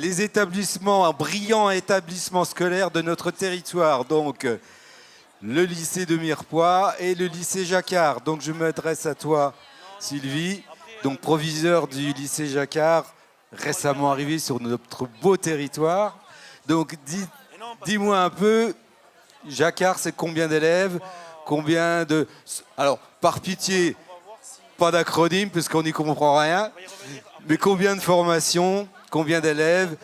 les établissements, un brillant établissement scolaire de notre territoire. Donc, le lycée de Mirepoix et le lycée Jacquard. Donc, je m'adresse à toi, Sylvie, donc proviseur du lycée Jacquard, récemment arrivé sur notre beau territoire. Donc, dis-moi un peu, Jacquard, c'est combien d'élèves? Combien de... Alors, par pitié, pas d'acronyme, parce qu'on n'y comprend rien. Mais combien de formations? Combien d'élèves?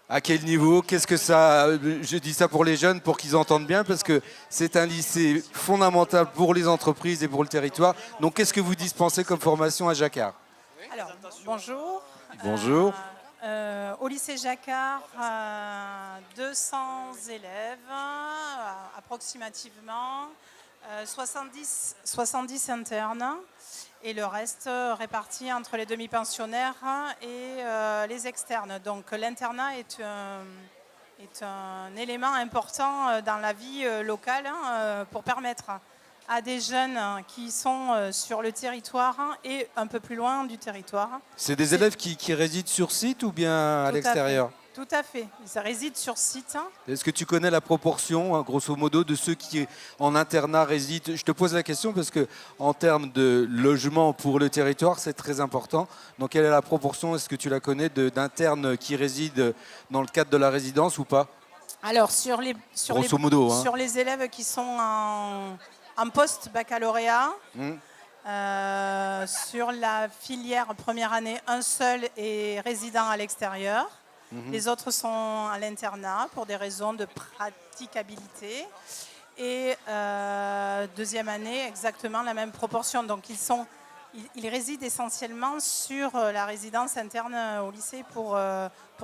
À quel niveau? Qu'est-ce que ça... Je dis ça pour les jeunes, pour qu'ils entendent bien, parce que c'est un lycée fondamental pour les entreprises et pour le territoire. Donc, qu'est-ce que vous dispensez comme formation à Jacquard? Alors, bonjour. Bonjour. Au lycée Jacquard, 200 élèves, approximativement, 70 internes, et le reste réparti entre les demi-pensionnaires et les externes. Donc l'internat est un élément important dans la vie locale pour permettre à des jeunes qui sont sur le territoire et un peu plus loin du territoire. C'est des élèves qui résident sur site ou bien à l'extérieur? Tout à fait. Ils résident sur site. Est-ce que tu connais la proportion, hein, grosso modo, de ceux qui en internat résident? Je te pose la question parce que en termes de logement pour le territoire, c'est très important. Donc, quelle est la proportion? Est-ce que tu la connais d'internes qui résident dans le cadre de la résidence ou pas? Alors, sur les élèves qui sont en post-baccalauréat, sur la filière première année, un seul est résident à l'extérieur. Les autres sont à l'internat pour des raisons de praticabilité. Et deuxième année, exactement la même proportion. Donc ils résident essentiellement sur la résidence interne au lycée pour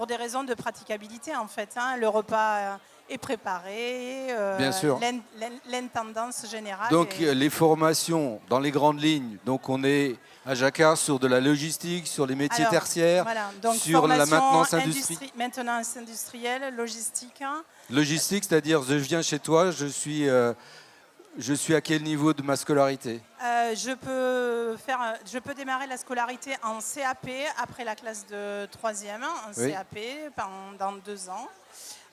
des raisons de praticabilité en fait. Le repas est préparé, bien sûr. L'intendance générale. Donc les formations dans les grandes lignes, donc on est à Jacquard sur de la logistique, sur les métiers tertiaires, voilà. Donc, sur la maintenance industrielle. Maintenance industrielle, logistique. Logistique, c'est-à-dire je viens chez toi, je suis à quel niveau de ma scolarité? Je peux démarrer la scolarité en CAP après la classe de 3e, en CAP pendant 2 ans,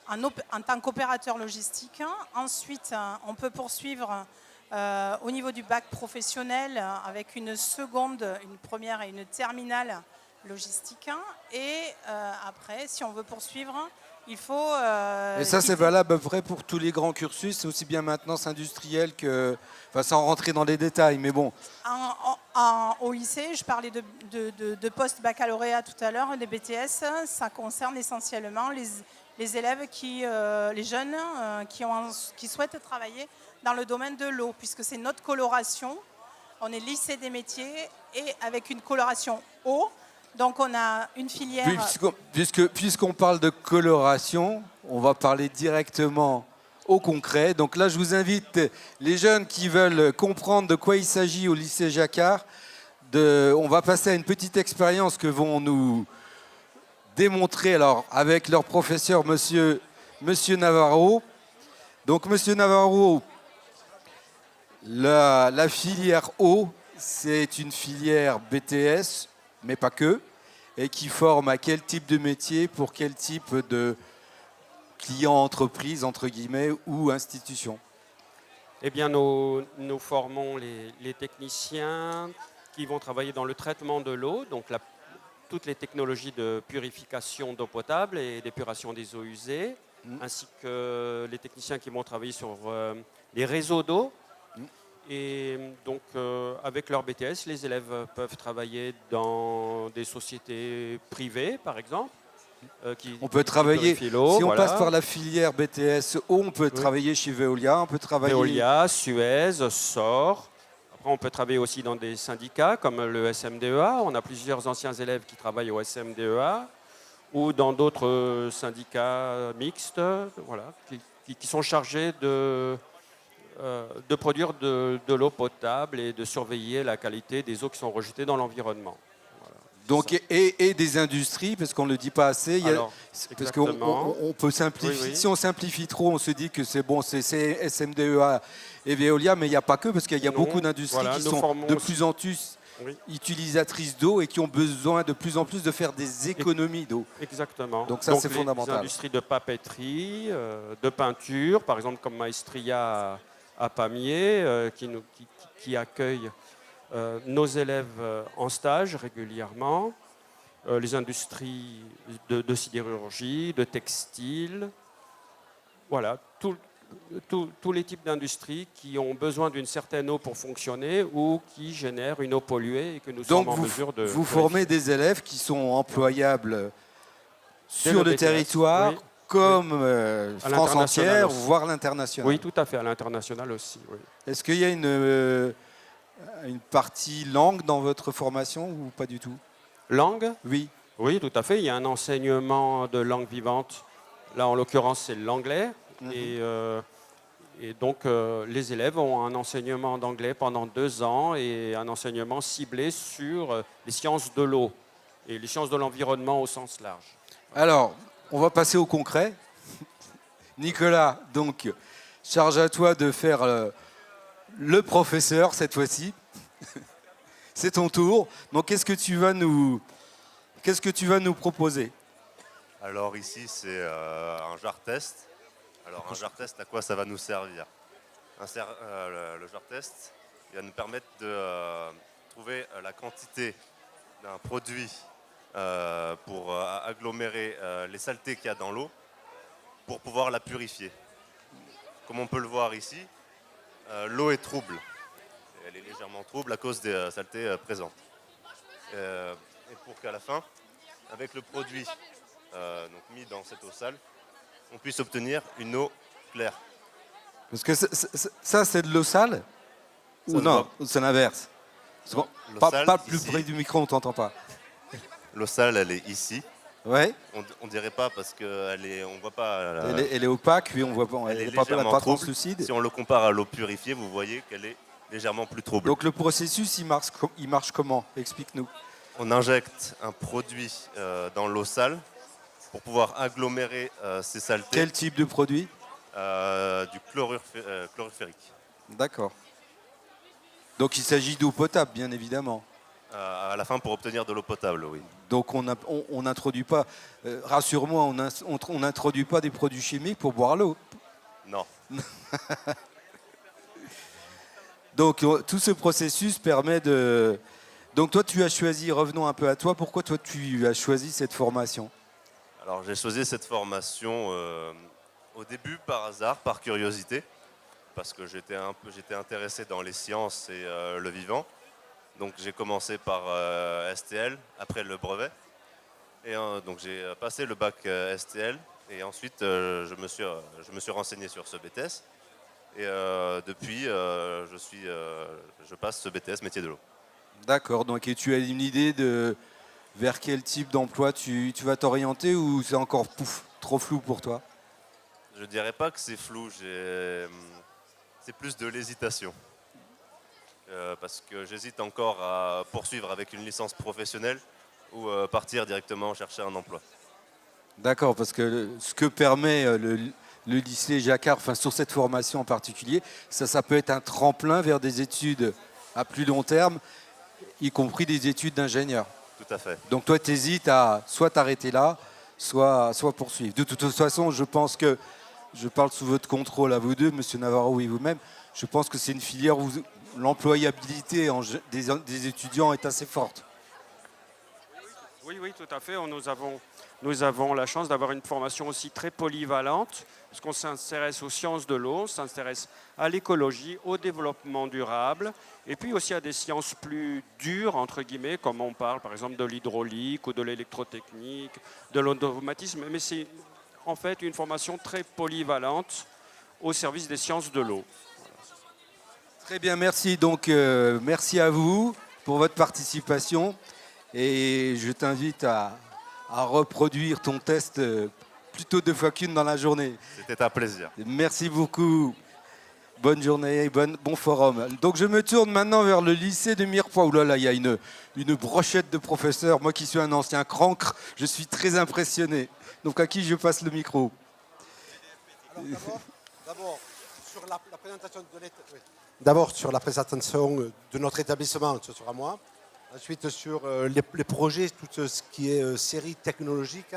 en tant qu'opérateur logistique. Ensuite, on peut poursuivre au niveau du bac professionnel avec une seconde, une première et une terminale logistique. Et après, si on veut poursuivre, il faut... et ça, c'est valable à peu près pour tous les grands cursus, c'est aussi bien maintenance industrielle que... Enfin, sans rentrer dans les détails, mais bon. Au lycée, je parlais de post-baccalauréat tout à l'heure, des BTS, ça concerne essentiellement les élèves les jeunes qui souhaitent travailler dans le domaine de l'eau, puisque c'est notre coloration. On est lycée des métiers et avec une coloration eau. Donc on a une filière... Puisqu'on parle de coloration, on va parler directement au concret. Donc là, je vous invite, les jeunes qui veulent comprendre de quoi il s'agit au lycée Jacquard, on va passer à une petite expérience que vont nous démontrer alors, avec leur professeur, monsieur Navarro. Donc monsieur Navarro, la filière eau, c'est une filière BTS, mais pas que, et qui forme à quel type de métier, pour quel type de client, entreprise, entre guillemets, ou institution? Eh bien, nous formons les techniciens qui vont travailler dans le traitement de l'eau, donc toutes les technologies de purification d'eau potable et d'épuration des eaux usées, ainsi que les techniciens qui vont travailler sur les réseaux d'eau. Et donc, avec leur BTS, les élèves peuvent travailler dans des sociétés privées, par exemple. On peut travailler, si on passe par la filière BTS eau, on peut travailler chez Veolia, on peut travailler... Veolia, Suez, SOR. Après, on peut travailler aussi dans des syndicats comme le SMDEA. On a plusieurs anciens élèves qui travaillent au SMDEA ou dans d'autres syndicats mixtes, voilà, qui sont chargés de produire de l'eau potable et de surveiller la qualité des eaux qui sont rejetées dans l'environnement. Voilà. Donc, et des industries, parce qu'on ne le dit pas assez. Parce qu'on peut simplifier. Si on simplifie trop, on se dit que c'est bon, c'est SMDEA et Veolia, mais il n'y a pas que, parce qu'il y a beaucoup d'industries qui sont de plus en plus Oui. utilisatrices d'eau et qui ont besoin de plus en plus de faire des économies d'eau. Exactement. Donc ça, c'est les fondamental. industries de papeterie, de peinture, par exemple comme Maestria à Pamiers, qui accueille nos élèves en stage régulièrement, les industries de sidérurgie, de textile, voilà, tous les types d'industries qui ont besoin d'une certaine eau pour fonctionner ou qui génèrent une eau polluée et que nous Donc sommes en mesure de vous purifier. formez des élèves qui sont employables sur le le BTS, territoire, oui, comme À France l'international entière, aussi. voire l'international. Oui, tout à fait, à l'international aussi. Oui. Est-ce qu'il y a une partie langue dans votre formation ou pas du tout? Langue? Oui. Oui, tout à fait. Il y a un enseignement de langue vivante. Là, en l'occurrence, c'est l'anglais. Mhm. Et donc, les élèves ont un enseignement d'anglais pendant 2 ans et un enseignement ciblé sur les sciences de l'eau et les sciences de l'environnement au sens large. Alors, on va passer au concret. Nicolas, donc, charge à toi de faire le professeur cette fois-ci. C'est ton tour. Donc, qu'est-ce que tu vas nous proposer? Alors ici, c'est un jar test. Alors un jar test, à quoi ça va nous servir? Le jar test, il va nous permettre de trouver la quantité d'un produit pour agglomérer les saletés qu'il y a dans l'eau pour pouvoir la purifier. Comme on peut le voir ici, l'eau est trouble. Elle est légèrement trouble à cause des saletés présentes. Et pour qu'à la fin, avec le produit donc mis dans cette eau sale, on puisse obtenir une eau claire. Parce que ça, c'est de l'eau sale? Ça Ou se non, voit. c'est l'inverse. Non, l'eau Pas sale, plus ici, près du micro, on t'entend pas. l'eau sale, elle est ici. Ouais. On dirait pas parce qu'on ne voit pas. Elle est opaque, oui, on voit pas. Elle est Elle n'est pas légèrement trouble. translucide. Si on le compare à l'eau purifiée, vous voyez qu'elle est légèrement plus trouble. Donc le processus, il marche comment? Explique-nous. On injecte un produit dans l'eau sale pour pouvoir agglomérer ces saletés. Quel type de produit? Du chlorure ferrique. D'accord. Donc il s'agit d'eau potable, bien évidemment. À la fin, pour obtenir de l'eau potable, oui. Donc on n'introduit pas, rassure-moi, on n'introduit pas des produits chimiques pour boire l'eau. Non. Donc tout ce processus permet de... Donc toi tu as choisi, revenons un peu à toi, pourquoi toi tu as choisi cette formation? Alors j'ai choisi cette formation au début par hasard, par curiosité, parce que j'étais intéressé dans les sciences et le vivant. Donc j'ai commencé par STL, après le brevet. Et donc j'ai passé le bac STL et ensuite je me suis renseigné sur ce BTS. Et depuis, je passe ce BTS métier de l'eau. D'accord, donc et tu as une idée de vers quel type d'emploi tu vas t'orienter ou c'est encore trop flou pour toi? Je dirais pas que c'est flou, c'est plus de l'hésitation. Parce que j'hésite encore à poursuivre avec une licence professionnelle ou partir directement chercher un emploi. D'accord, parce que ce que permet le lycée Jacquard, enfin sur cette formation en particulier, ça peut être un tremplin vers des études à plus long terme, y compris des études d'ingénieur. Tout à fait. Donc toi, tu hésites à soit t'arrêter là, soit poursuivre. De toute façon, je pense que, je parle sous votre contrôle à vous deux, Monsieur Navarro et vous-même, je pense que c'est une filière où l'employabilité des étudiants est assez forte. Oui, tout à fait. Nous avons la chance d'avoir une formation aussi très polyvalente, parce qu'on s'intéresse aux sciences de l'eau, on s'intéresse à l'écologie, au développement durable, et puis aussi à des sciences plus dures, entre guillemets, comme on parle par exemple de l'hydraulique ou de l'électrotechnique, de l'automatisme, mais c'est en fait une formation très polyvalente au service des sciences de l'eau. Très bien, merci. Donc, merci à vous pour votre participation. Et je t'invite à reproduire ton test plutôt 2 fois qu'une dans la journée. C'était un plaisir. Merci beaucoup. Bonne journée et bon forum. Donc, je me tourne maintenant vers le lycée de Mirepoix. Ouh là là, il y a une brochette de professeurs. Moi qui suis un ancien crancre, je suis très impressionné. Donc, à qui je passe le micro? D'abord, sur la présentation de notre établissement, ce sera moi. Ensuite, sur les projets, tout ce qui est série technologique,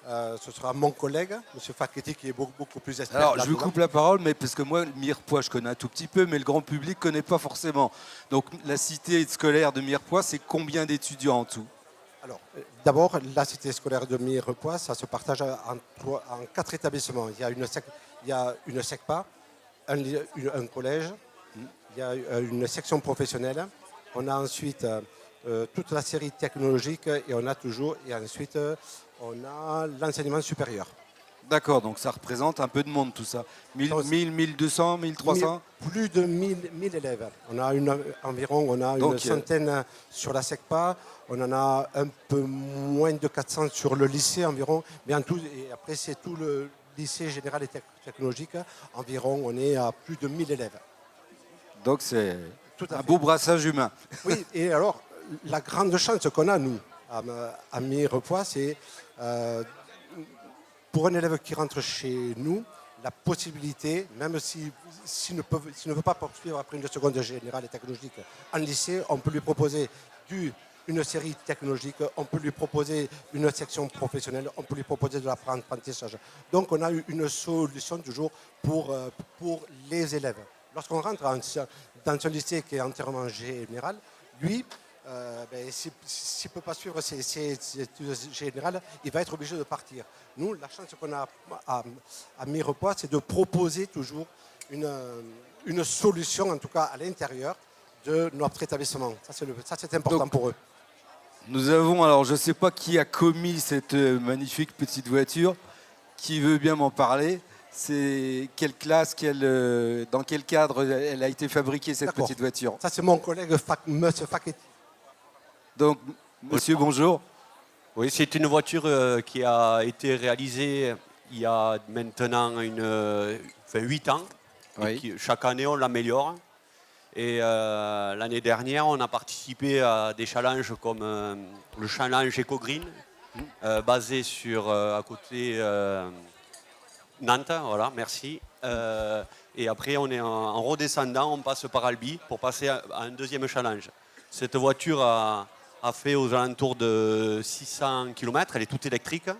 ce sera mon collègue, M. Facchetti, qui est beaucoup plus expert. Alors, je vous coupe la parole, mais parce que moi, Mirepoix, je connais un tout petit peu, mais le grand public ne connaît pas forcément. Donc, la cité scolaire de Mirepoix, c'est combien d'étudiants en tout? Alors, d'abord, la cité scolaire de Mirepoix, ça se partage en 4 établissements. Il y a une SECPA, un collège, il y a une section professionnelle. On a ensuite toute la série technologique et ensuite on a l'enseignement supérieur. D'accord, donc ça représente un peu de monde tout ça. 1000, 1200, 1300? Plus de 1000 élèves. On a environ une centaine sur la SECPA. On en a un peu moins de 400 sur le lycée environ. Mais en tout, et après c'est tout le lycée général et technologique. Environ, on est à plus de 1000 élèves. Donc c'est un beau brassage humain. Oui, et alors, la grande chance qu'on a, nous, à Mirepoix, c'est pour un élève qui rentre chez nous, la possibilité, même s'il ne veut pas poursuivre après une seconde générale et technologique en lycée, on peut lui proposer une série technologique, on peut lui proposer une section professionnelle, on peut lui proposer de l'apprentissage. Donc on a une solution toujours pour les élèves. Lorsqu'on rentre dans un lycée qui est entièrement général, lui, s'il ne peut pas suivre ses études générales, il va être obligé de partir. Nous, la chance qu'on a à Mirepoix, c'est de proposer toujours une solution, en tout cas à l'intérieur de notre établissement. Ça, c'est important pour eux. Nous avons, alors je ne sais pas qui a commis cette magnifique petite voiture, qui veut bien m'en parler. C'est quelle classe, dans quel cadre elle a été fabriquée cette petite voiture? Ça, c'est mon collègue, M. Facchetti. Donc, monsieur, bonjour. Oui, c'est une voiture qui a été réalisée il y a maintenant 8 ans. Oui. Et chaque année, on l'améliore. Et l'année dernière, on a participé à des challenges comme le challenge EcoGreen, basé à côté Nantes. Voilà, merci. Et après, on est en redescendant, on passe par Albi pour passer à un deuxième challenge. Cette voiture a fait aux alentours de 600 km, elle est toute électrique.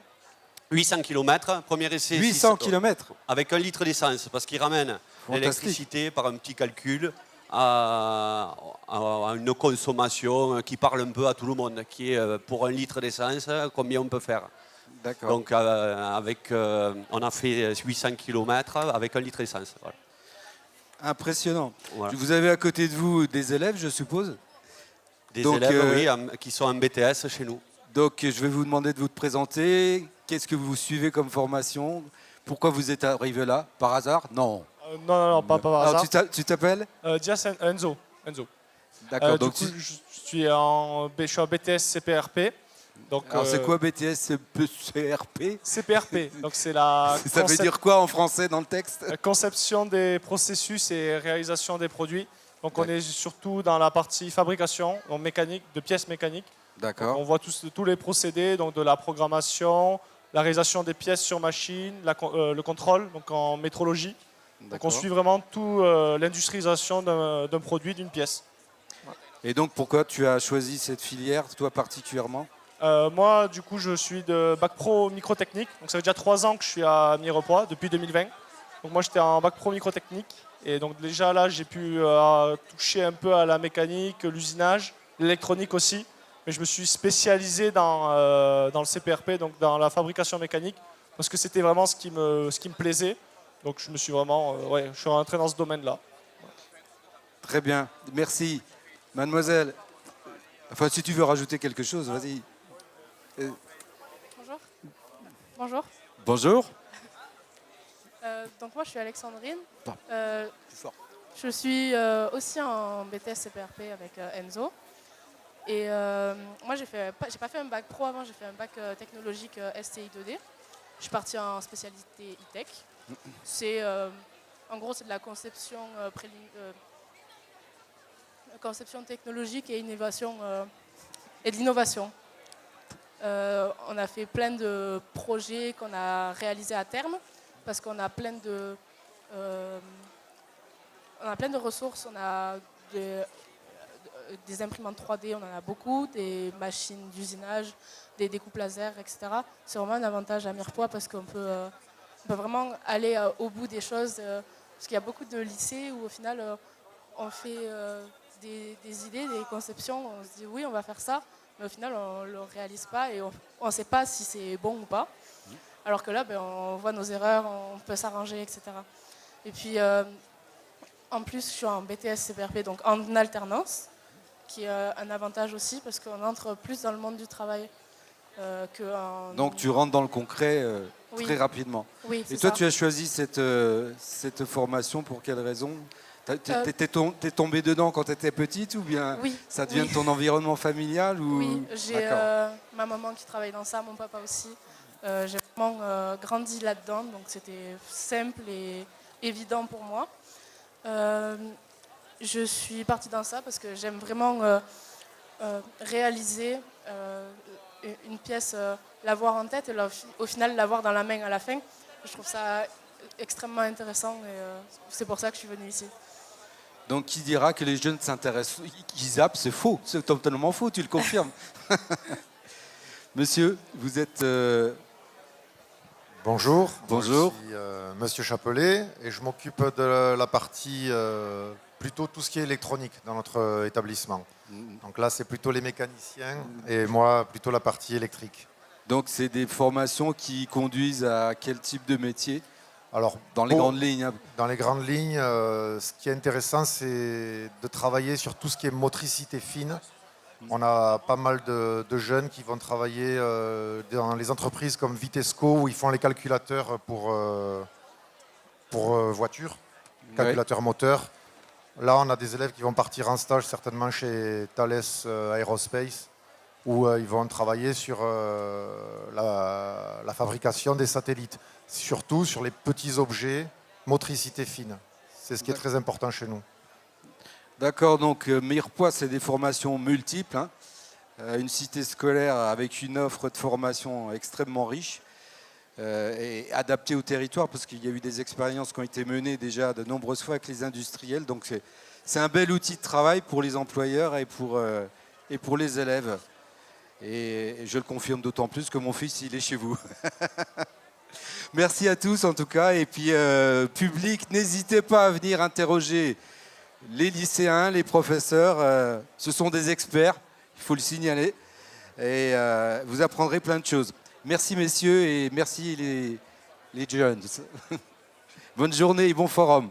800 km, premier essai. 800 km avec 1 litre d'essence, parce qu'il ramène l'électricité par un petit calcul à une consommation qui parle un peu à tout le monde, qui est pour 1 litre d'essence, combien on peut faire. D'accord. Donc on a fait 800 km avec 1 litre d'essence. Voilà. Impressionnant. Voilà. Vous avez à côté de vous des élèves, je suppose? Des élèves, oui, qui sont en BTS chez nous. Donc je vais vous demander de vous présenter. Qu'est-ce que vous suivez comme formation? Pourquoi vous êtes arrivé là? Par hasard? Non. Non, pas par hasard. Alors, tu t'appelles? Dias Enzo. D'accord. Donc je suis en BTS CPRP. Donc, alors c'est quoi BTS CPRP? CPRP. Donc c'est la. Ça veut dire quoi en français dans le texte? Conception des processus et réalisation des produits. Donc on est surtout dans la partie fabrication, donc mécanique, de pièces mécaniques. D'accord. On voit tous les procédés, donc de la programmation, la réalisation des pièces sur machine, le contrôle, donc en métrologie. Donc on suit vraiment tout l'industrialisation d'un produit, d'une pièce. Et donc pourquoi tu as choisi cette filière, toi particulièrement? Moi, du coup, je suis de bac pro microtechnique. Donc ça fait déjà 3 ans que je suis à Mirepoix, depuis 2020. Donc moi, j'étais en bac pro microtechnique. Et donc déjà là, j'ai pu toucher un peu à la mécanique, l'usinage, l'électronique aussi. Mais je me suis spécialisé dans le CPRP, donc dans la fabrication mécanique, parce que c'était vraiment ce qui me plaisait. Donc je me suis vraiment, je suis rentré dans ce domaine-là. Très bien, merci. Mademoiselle, enfin si tu veux rajouter quelque chose, vas-y. Bonjour. Bonjour. Bonjour. Donc moi je suis Alexandrine. Plus fort. Je suis aussi en BTS CPRP avec Enzo. Et moi j'ai pas fait un bac pro avant, j'ai fait un bac technologique STI 2D. Je suis partie en spécialité e-tech. C'est en gros c'est de la conception conception technologique et innovation et de l'innovation. On a fait plein de projets qu'on a réalisés à terme parce qu'on a plein de ressources. On a des imprimantes 3D, on en a beaucoup, des machines d'usinage, des découpes laser, etc. C'est vraiment un avantage à Mirepoix parce qu'on peut vraiment aller au bout des choses. Parce qu'il y a beaucoup de lycées où au final on fait des idées, des conceptions, on se dit oui on va faire ça, mais au final on ne le réalise pas et on ne sait pas si c'est bon ou pas. Alors que là on voit nos erreurs, on peut s'arranger, etc. Et puis en plus je suis en BTS CPRP, donc en alternance, qui est un avantage aussi parce qu'on entre plus dans le monde du travail. Donc tu rentres dans le concret Oui. très rapidement. Oui, Et c'est toi, ça. tu as choisi cette formation pour quelle raison? T'es tombée dedans quand tu étais petite ou bien Oui, ça devient oui. de ton environnement familial ou... Oui, j'ai D'accord. ma maman qui travaille dans ça, mon papa aussi. J'ai vraiment grandi là-dedans, donc c'était simple et évident pour moi. Je suis partie dans ça parce que j'aime vraiment réaliser une pièce, l'avoir en tête et au final l'avoir dans la main à la fin. Je trouve ça extrêmement intéressant et c'est pour ça que je suis venue ici. Donc qui dira que les jeunes s'intéressent, qu'ils zappent, c'est faux, c'est totalement faux, tu le confirmes. Monsieur, vous êtes... Bonjour. Bonjour. Je suis Monsieur Chapelet et je m'occupe de la partie plutôt tout ce qui est électronique dans notre établissement. Donc là, c'est plutôt les mécaniciens et moi, plutôt la partie électrique. Donc c'est des formations qui conduisent à quel type de métier? Alors, Dans les grandes lignes. Dans les grandes lignes, ce qui est intéressant, c'est de travailler sur tout ce qui est motricité fine. On a pas mal de jeunes qui vont travailler dans les entreprises comme Vitesco, où ils font les calculateurs pour voitures, calculateurs moteurs. Là, on a des élèves qui vont partir en stage certainement chez Thales Aerospace, où ils vont travailler sur la fabrication des satellites, surtout sur les petits objets, motricité fine. C'est ce qui est très important chez nous. D'accord, donc Mirepoix, c'est des formations multiples, hein. Une cité scolaire avec une offre de formation extrêmement riche et adaptée au territoire, parce qu'il y a eu des expériences qui ont été menées déjà de nombreuses fois avec les industriels. Donc c'est un bel outil de travail pour les employeurs et pour les élèves. Et je le confirme d'autant plus que mon fils, il est chez vous. Merci à tous en tout cas. Et puis, public, n'hésitez pas à venir interroger les lycéens, les professeurs. Ce sont des experts, il faut le signaler. Et vous apprendrez plein de choses. Merci messieurs et merci les jeunes. Bonne journée et bon forum.